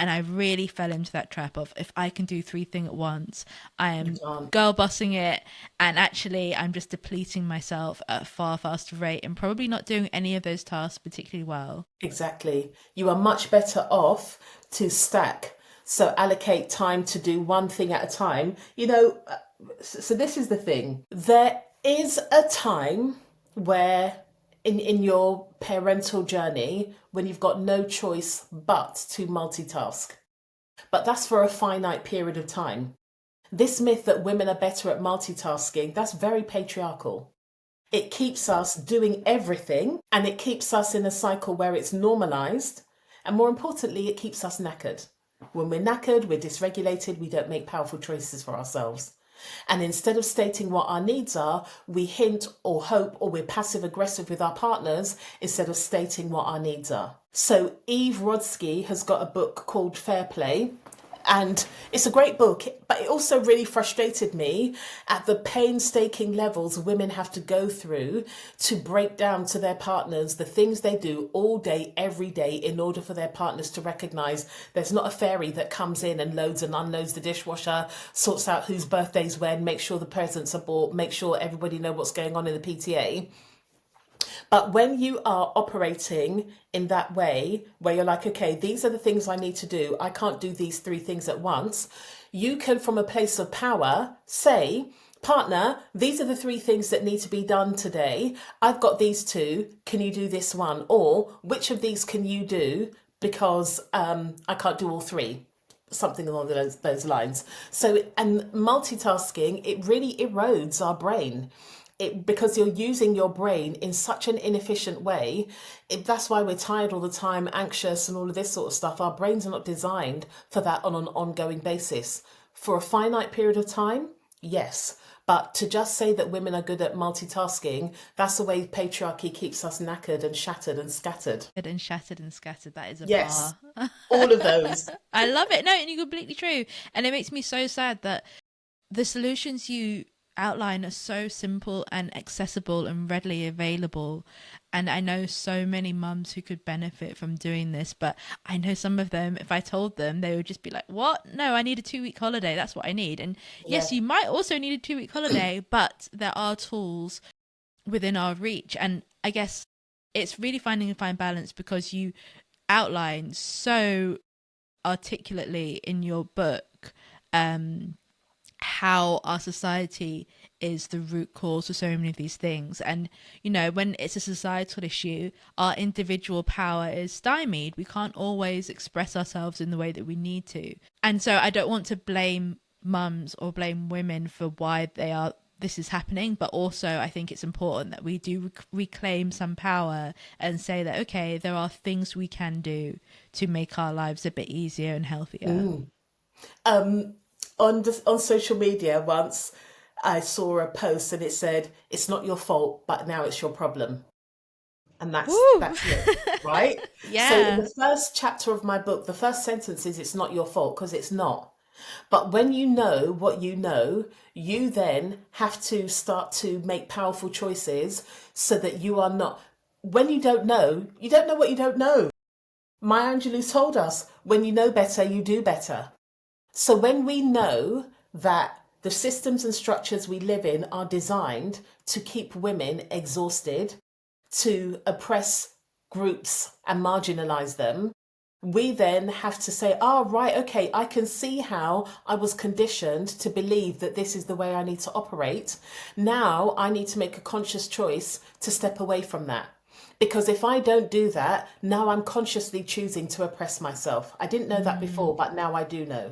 And I really fell into that trap of, if I can do three things at once, I You am can't. girl bossing it. And actually, I'm just depleting myself at a far faster rate and probably not doing any of those tasks particularly well. Exactly. You are much better off to stack. So allocate time to do one thing at a time. So this is the thing. There is a time where in your parental journey when you've got no choice but to multitask. But that's for a finite period of time. This myth that women are better at multitasking, that's very patriarchal. It keeps us doing everything and it keeps us in a cycle where it's normalized. And more importantly, it keeps us knackered. When we're knackered, we're dysregulated, we don't make powerful choices for ourselves. And instead of stating what our needs are, we hint or hope, or we're passive aggressive with our partners instead of stating what our needs are. So Eve Rodsky has got a book called Fair Play. And it's a great book, but it also really frustrated me at the painstaking levels women have to go through to break down to their partners the things they do all day, every day, in order for their partners to recognize there's not a fairy that comes in and loads and unloads the dishwasher, sorts out whose birthday's when, make sure the presents are bought, make sure everybody know what's going on in the PTA. But when you are operating in that way, where you're like, okay, these are the things I need to do, I can't do these three things at once, you can, from a place of power, say, partner, these are the three things that need to be done today. I've got these two. Can you do this one? Or which of these can you do? Because I can't do all three, something along those lines. So, and multitasking, it really erodes our brain. Because you're using your brain in such an inefficient way. That's why we're tired all the time, anxious, and all of this sort of stuff. Our brains are not designed for that on an ongoing basis. For a finite period of time, yes. But to just say that women are good at multitasking, that's the way patriarchy keeps us knackered and shattered and scattered. And shattered and scattered. That is a Yes, bar. all of those. I love it. No, and you're completely true. And it makes me so sad that the solutions you outline are so simple and accessible and readily available. And I know so many mums who could benefit from doing this, but I know some of them, if I told them, they would just be like, what? No, I need a 2 week holiday. That's what I need. And Yeah. yes, you might also need a 2 week holiday, but there are tools within our reach. And I guess it's really finding a fine balance, because you outline so articulately in your book um how our society is the root cause for so many of these things. And when it's a societal issue, our individual power is stymied. We can't always express ourselves in the way that we need to. And so I don't want to blame mums or blame women for why this is happening, but also I think it's important that we do reclaim some power and say that, okay, there are things we can do to make our lives a bit easier and healthier. Mm. On social media once, I saw a post and it said, "It's not your fault, but now it's your problem." And that's Woo! that's it, right? So in Yeah. the first chapter of my book, the first sentence is, "It's not your fault," because it's not. But when you know what you know, you then have to start to make powerful choices so that you are not. When you don't know what you don't know. Maya Angelou told us, when you know better, you do better. So when we know that the systems and structures we live in are designed to keep women exhausted, to oppress groups and marginalize them, we then have to say, oh, right, okay, I can see how I was conditioned to believe that this is the way I need to operate. Now I need to make a conscious choice to step away from that. Because if I don't do that, now I'm consciously choosing to oppress myself. I didn't know that Mm. before, but now I do know.